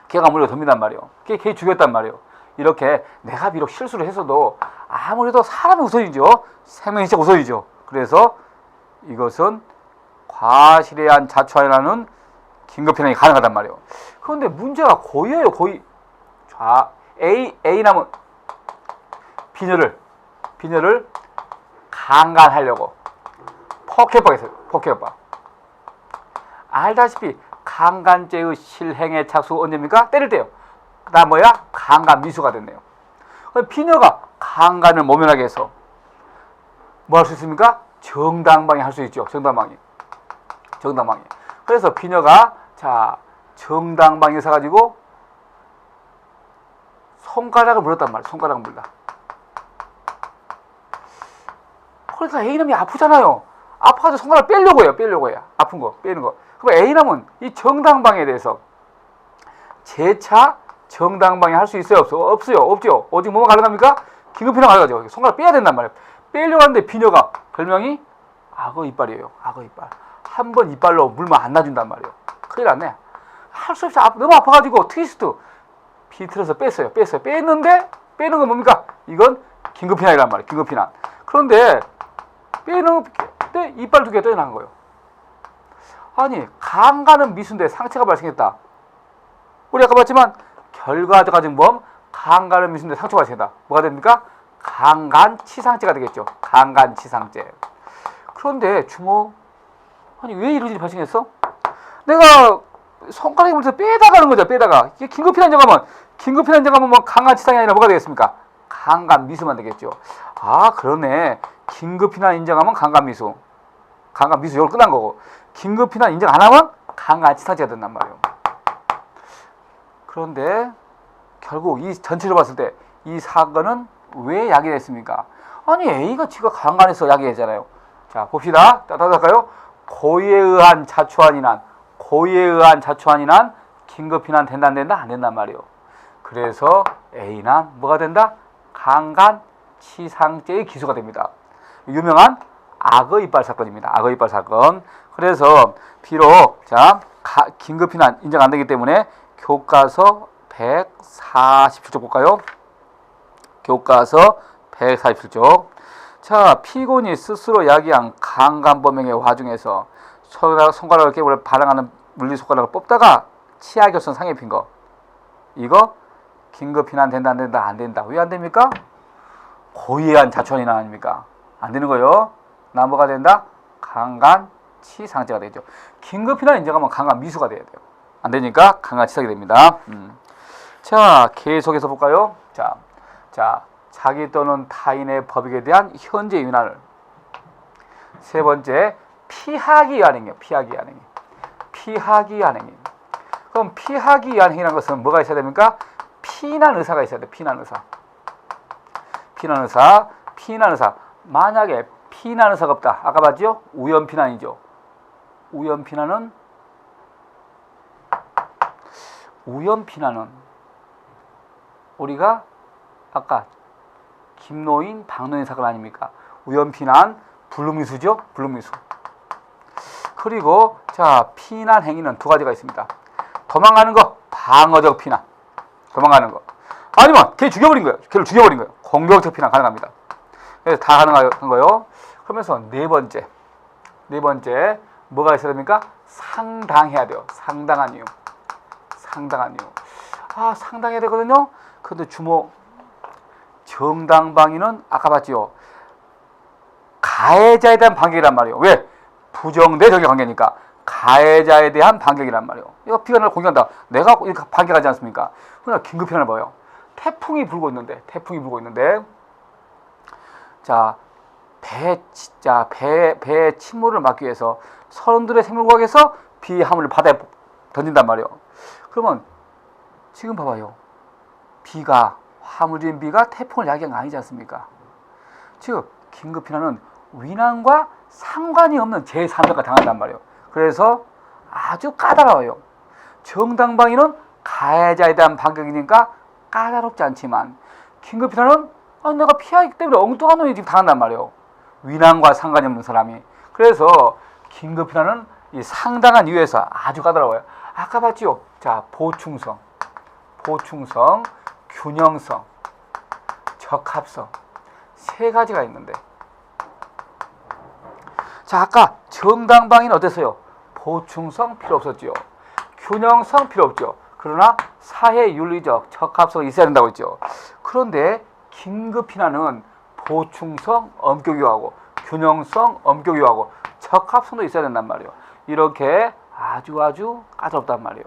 개가 물려 덤빈단 말이에요. 개 죽였단 말이에요. 이렇게 내가 비록 실수를 했어도 아무래도 사람이 우선이죠. 생명신체가 우선이죠. 그래서 이것은 과실에 의한 자초하라는 긴급피난이 가능하단 말이에요. 그런데 문제가 고의예요. 고의. 자, A남은 비녀를 강간하려고 폭행했어요. 폭행법. 알다시피 강간죄의 실행의 착수가 언제입니까? 때릴 때요. 나 뭐야? 강간 미수가 됐네요. 비녀가 강간을 모면하게 해서 뭐 할 수 있습니까? 정당방위 할 수 있죠. 정당방위. 그래서 비녀가 정당방위 사가지고 손가락을 물었단 말이에요. 손가락을 물다. 그러니까 A남이 아프잖아요. 아파서 손가락을 빼려고 해요. 아픈 거, 빼는 거. 그럼 A남은 이 정당방위에 대해서 재차 정당방위 할 수 있어요? 없어요? 없죠. 오직 뭐가 가능합니까? 긴급피난 가능하죠. 손가락 빼야 된단 말이에요. 빼려고 하는데 비녀가 별명이 악어 이빨이에요. 악어 이빨. 한 번 이빨로 물면 안 놔준단 말이에요. 큰일 났네. 할 수 없이 너무 아파가지고 트위스트 비틀어서 뺐어요. 뺐는데 빼는 건 뭡니까? 이건 긴급피난이란 말이에요. 긴급피난. 그런데 빼는데 이빨 2개가 떠나간 거예요. 아니 강간은 미수인데 상처가 발생했다. 우리 아까 봤지만 결과적 가진 범 강간은 미수인데 상처가 발생했다. 뭐가 됩니까? 강간치상죄가 되겠죠. 강간치상죄. 그런데 주모 아니 왜 이런 일이 발생했어? 내가 손가락에 물려서 빼다가 하는 거죠. 빼다가 이게 긴급피난 인정하면 뭐 강간치상이 아니라 뭐가 되겠습니까? 강간미수만 되겠죠. 아 그러네. 긴급피난 인정하면 강간미수 이걸 끝난 거고 긴급피난 인정 안 하면 강간치상죄가 된단 말이에요. 그런데 결국 이 전체로 봤을 때 이 사건은 왜 야기됐습니까? 아니 A가 지가 강간해서 야기했잖아요. 자 봅시다. 따라갈까요? 고의에 의한 자초한 인한 긴급피난 된다 안 된단 말이에요. 그래서 A는 뭐가 된다? 강간치상죄의 기소가 됩니다. 유명한 악어 이빨 사건입니다. 악어 이빨 사건. 그래서 비록 긴급피난 인정 안 되기 때문에 교과서 147쪽 볼까요? 교과서 147쪽. 자, 피고인이 스스로 야기한 강간범행의 와중에서 손가락을 깨물어 반항하는 물리손가락을 뽑다가 치아 결손 상해 입힌 거. 이거 긴급피난 된다 안 된다. 왜 안 됩니까? 고의에 의한 자초한 인한 아닙니까? 안 되는 거요. 나 뭐가 된다? 강간치상죄가 되죠. 긴급피난 인정하면 강간미수가 돼야 돼요. 안 되니까 강간치상이 됩니다. 자, 계속해서 볼까요? 자, 자기 또는 타인의 법익에 대한 현재 유난을. 세 번째, 피하기 위한 행위. 그럼 피하기 위한 행위라는 것은 뭐가 있어야 됩니까? 피난 의사가 있어야 돼. 피난 의사. 만약에 피난 의사가 없다. 아까 봤죠? 우연피난이죠. 우연피난은 우리가 아까 김노인, 박노인 사건 아닙니까? 우연피난, 불능미수죠? 불능미수. 그리고 피난 행위는 두 가지가 있습니다. 도망가는 거, 방어적 피난. 도망가는 거. 아니면 걔를 죽여버린 거예요. 공격적 피난 가능합니다. 그래서 다 가능한 거예요. 그러면서 네 번째 뭐가 있어야 됩니까? 상당해야 돼요. 상당한 이유. 상당해야 되거든요. 근데 주모 정당방위는 아까 봤지요. 가해자에 대한 반격이란 말이에요. 왜? 부정대 적의 관계니까 가해자에 대한 반격이란 말이에요. 이거 피난을 공격한다. 내가 이렇게 반격하지 않습니까? 그러나 긴급피난을 봐요. 태풍이 불고 있는데 배의 침몰을 막기 위해서 선원들의 생명을 구하기 위해서 비화물을 바다에 던진단 말이에요. 그러면 지금 봐봐요. 화물진 비가 태풍을 야기한 거 아니지 않습니까? 즉 긴급피난은 위난과 상관이 없는 제3자가 당한단 말이에요. 그래서 아주 까다로워요. 정당방위는 가해자에 대한 반격이니까 까다롭지 않지만 긴급피난은 내가 피하기 때문에 엉뚱한 놈이 지금 당한단 말이에요. 위난과 상관이 없는 사람이. 그래서 긴급피난은 이 상당한 이유에서 아주 까다로워요. 아까 봤지요? 자, 보충성, 균형성, 적합성 세 가지가 있는데, 자, 아까 정당방위는 어땠어요? 보충성 필요 없었죠. 균형성 필요 없죠. 그러나 사회윤리적 적합성이 있어야 된다고 했죠. 그런데 긴급피난은 보충성 엄격요하고 균형성 엄격요하고 적합성도 있어야 된단 말이에요. 이렇게 아주 까다롭단 말이에요.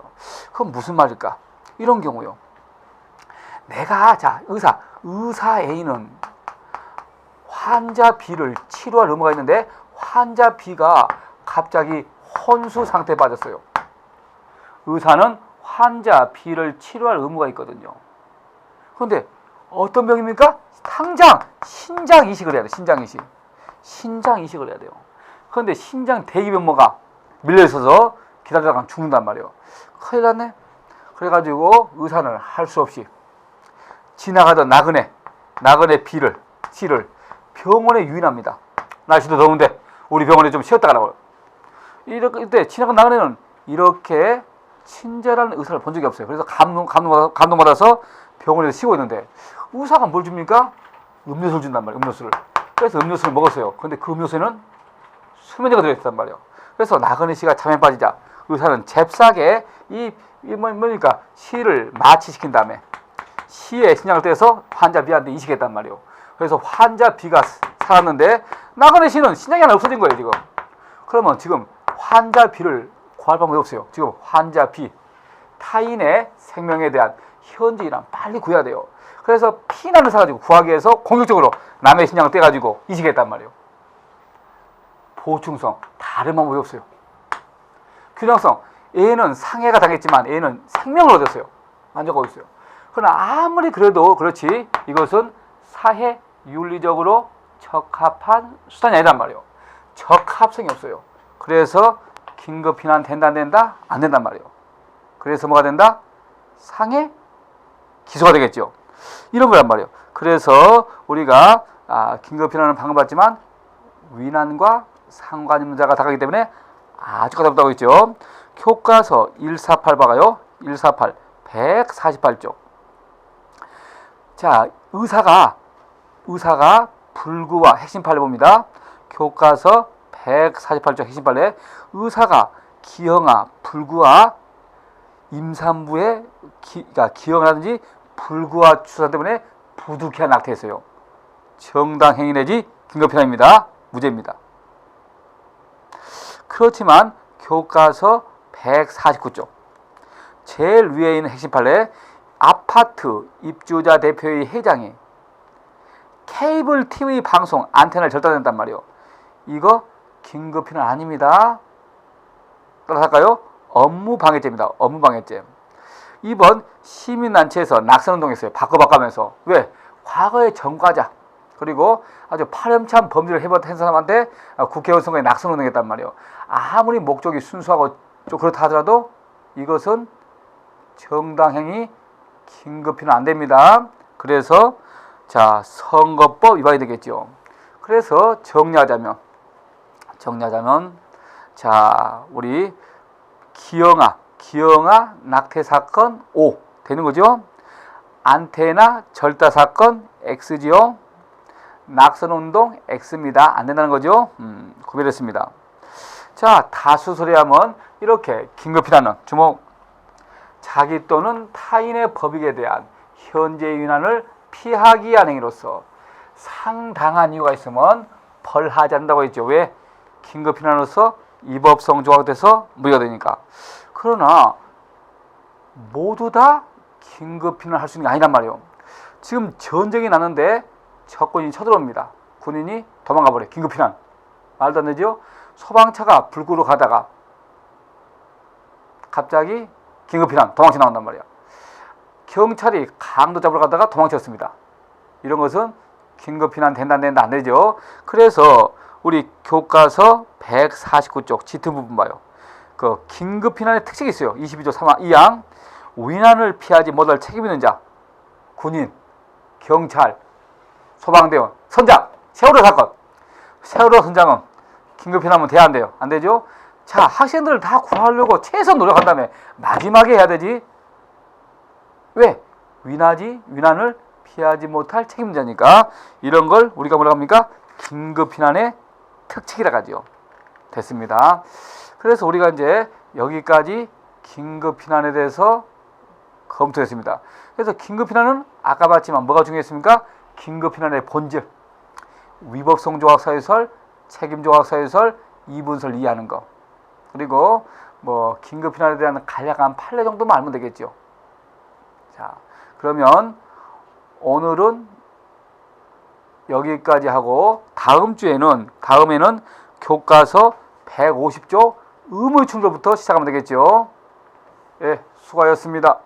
그럼 무슨 말일까? 이런 경우요. 내가 의사 A는 환자 B를 치료할 의무가 있는데 환자 B가 갑자기 혼수 상태에 빠졌어요. 의사는 환자 B를 치료할 의무가 있거든요. 그런데 어떤 병입니까? 당장 신장 이식을 해야 돼. 신장 이식을 해야 돼요. 그런데 신장 대기변모가 밀려있어서 기다리다가 죽는단 말이에요. 큰일 났네. 그래가지고 의사는 할 수 없이 지나가던 나그네 C를 병원에 유인합니다. 날씨도 더운데 우리 병원에 좀 쉬었다 가라고요. 이때 지나간 나그네는 이렇게 친절한 의사를 본 적이 없어요. 그래서 감동받아서 병원에서 쉬고 있는데 의사가 뭘 줍니까? 음료수를 준단 말이에요. 그래서 음료수를 먹었어요. 그런데 그 음료수에는 수면제가 들어있단 말이에요. 그래서 나그네 씨가 잠에 빠지자 의사는 잽싸게 뭡니까? C를 마취시킨 다음에 C의 신장을 떼서 환자 B한테 이식했단 말이에요. 그래서 환자 B가 살았는데 나그네 C는 신장이 하나 없어진 거예요, 지금. 그러면 지금 환자 B를 구할 방법이 없어요. 지금 환자 B, 타인의 생명에 대한 현재이란 빨리 구해야 돼요. 그래서 피난을 사가지고 구하기 위해서 공격적으로 남의 신장을 떼가지고 이식했단 말이에요. 보충성, 다른 방법이 없어요. 균형성, A는 상해가 당했지만 A는 생명을 얻었어요. 만족하고 있어요. 그러나 아무리 그래도 그렇지 이것은 사회 윤리적으로 적합한 수단이 아니란 말이에요. 적합성이 없어요. 그래서 긴급피난 된다 안 된다? 안 된단 말이에요. 그래서 뭐가 된다? 상해 기소가 되겠죠. 이런 거란 말이에요. 그래서 우리가 긴급피난은 방금 봤지만 위난과 상관 있는 자가 다가기 때문에 아주 까다롭다고 했죠. 교과서 148 봐가요. 148 148쪽. 자, 의사가 불구와 핵심 판례 봅니다. 교과서 148쪽 핵심 판례. 의사가 기형아, 불구와 임산부의 기형을 하든지 불구와 출산 때문에 부득이한 낙태했어요. 정당행위 내지 긴급피난입니다. 무죄입니다. 그렇지만 교과서 149쪽 제일 위에 있는 핵심 판례, 아파트 입주자 대표의 회장이 케이블 TV 방송 안테나를 절단했단 말이에요. 이거 긴급피난 아닙니다. 따라서 할까요? 업무방해죄입니다. 업무방해죄. 이번 시민단체에서 낙선운동했어요. 바꿔하면서. 왜? 과거의 전과자 그리고 아주 파렴치한 범죄를 해봤던 사람한테 국회의원 선거에 낙선운동했단 말이에요. 아무리 목적이 순수하고 좀 그렇다 하더라도 이것은 정당행위 긴급피난 안 됩니다. 그래서 선거법 위반이 되겠죠. 그래서 정리하자면 우리 기영아 낙태 사건 O 되는 거죠. 안테나 절다 사건 X지요. 낙선운동 X입니다. 안 된다는 거죠. 구별했습니다. 자, 다수설의하면 이렇게 긴급피난은 주목, 자기 또는 타인의 법익에 대한 현재의 위난을 피하기 위한 행위로서 상당한 이유가 있으면 벌하지 않는다고 했죠. 왜? 긴급피난으로서 위법성 조항이 돼서 무효가 되니까. 그러나 모두 다 긴급피난을 할 수 있는 게 아니란 말이에요. 지금 전쟁이 나는데 적군이 쳐들어옵니다. 군인이 도망가 버려. 긴급피난. 말도 안 되죠? 소방차가 불 끄러 가다가 갑자기 긴급피난 도망쳐 나온단 말이야. 경찰이 강도 잡으러 가다가 도망쳤습니다. 이런 것은 긴급피난 된다 안 된다 안 되죠. 그래서 우리 교과서 149쪽 짙은 부분 봐요. 그 긴급피난의 특징이 있어요. 22조 3항 2항 위난을 피하지 못할 책임 있는 자, 군인, 경찰, 소방대원, 선장, 세월호 사건. 세월호 선장은 긴급피난하면 돼야 안 돼요? 안 되죠? 자, 학생들을 다 구하려고 최선 노력한 다음에 마지막에 해야 되지. 왜? 위난을 피하지 못할 책임자니까 이런 걸 우리가 뭐라고 합니까? 긴급피난의 특징이라고 하죠. 됐습니다. 그래서 우리가 이제 여기까지 긴급피난에 대해서 검토했습니다. 그래서 긴급피난은 아까 봤지만 뭐가 중요했습니까? 긴급피난의 본질, 위법성조각사유설, 책임조각사유설, 이분설 이해하는 거. 그리고 뭐 긴급피난에 대한 간략한 판례 정도만 알면 되겠죠. 자, 그러면 오늘은 여기까지 하고 다음에는 교과서 150조 의무충돌부터 시작하면 되겠죠. 예, 수고하셨습니다.